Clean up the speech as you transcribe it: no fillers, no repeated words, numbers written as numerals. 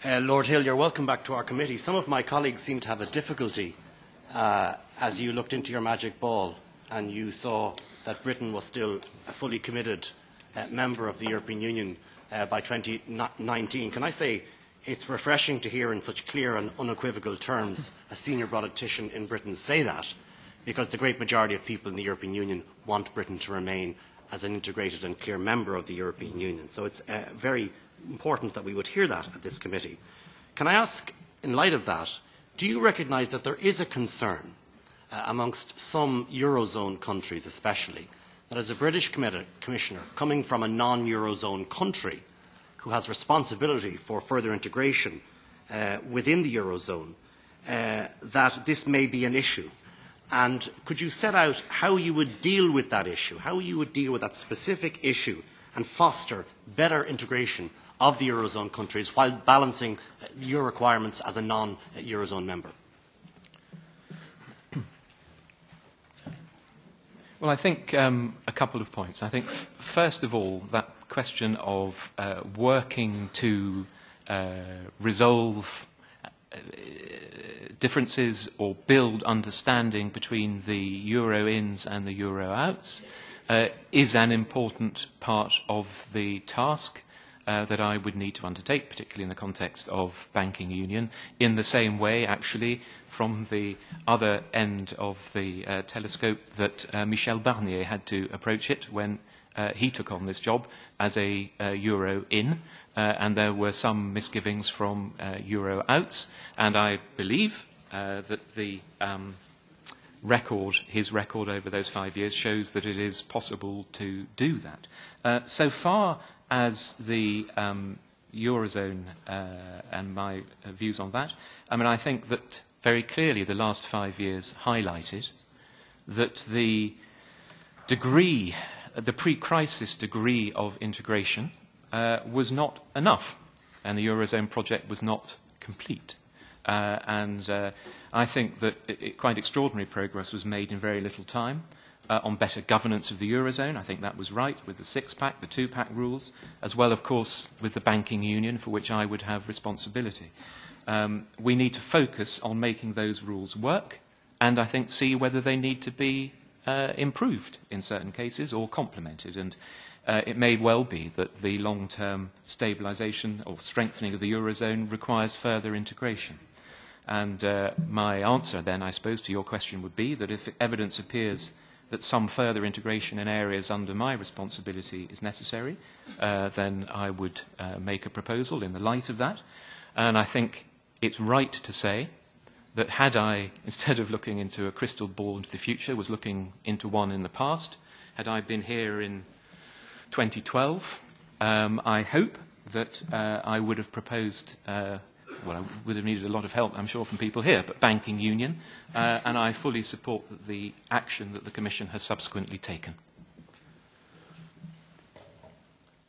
Lord Hill, you're welcome back to our committee. Some of my colleagues seem to have a difficulty as you looked into your magic ball and you saw that Britain was still a fully committed member of the European Union by 2019. Can I say it's refreshing to hear in such clear and unequivocal terms a senior politician in Britain say that, because the great majority of people in the European Union want Britain to remain as an integrated and clear member of the European Union. So it's very important that we would hear that at this committee. Can I ask, in light of that, do you recognise that there is a concern amongst some eurozone countries especially, that as a British commissioner coming from a non-eurozone country who has responsibility for further integration within the eurozone, that this may be an issue? And could you set out how you would deal with that issue, how you would deal with that specific issue and foster better integration of the eurozone countries while balancing your requirements as a non-eurozone member? Well, I think a couple of points. I think, first of all, that question of working to resolve differences or build understanding between the euro-ins and the euro-outs is an important part of the task that I would need to undertake, particularly in the context of banking union, in the same way, actually, from the other end of the telescope that Michel Barnier had to approach it when he took on this job as a euro-in, and there were some misgivings from euro-outs, and I believe that the his record over those 5 years shows that it is possible to do that. So far as the Eurozone and my views on that, I mean, I think that very clearly the last 5 years highlighted that the degree, the pre-crisis degree of integration was not enough, and the Eurozone project was not complete. I think that quite extraordinary progress was made in very little time on better governance of the Eurozone. I think that was right, with the six-pack, the two-pack rules, as well, of course, with the banking union, for which I would have responsibility. We need to focus on making those rules work, and I think see whether they need to be improved in certain cases or complemented. And it may well be that the long-term stabilisation or strengthening of the Eurozone requires further integration. And my answer then, I suppose, to your question would be that if evidence appears that some further integration in areas under my responsibility is necessary, then I would make a proposal in the light of that. And I think it's right to say that had I, instead of looking into a crystal ball into the future, was looking into one in the past, had I been here in 2012, I hope that I would have proposed, well, I would have needed a lot of help, I'm sure, from people here, but banking union, and I fully support the action that the Commission has subsequently taken.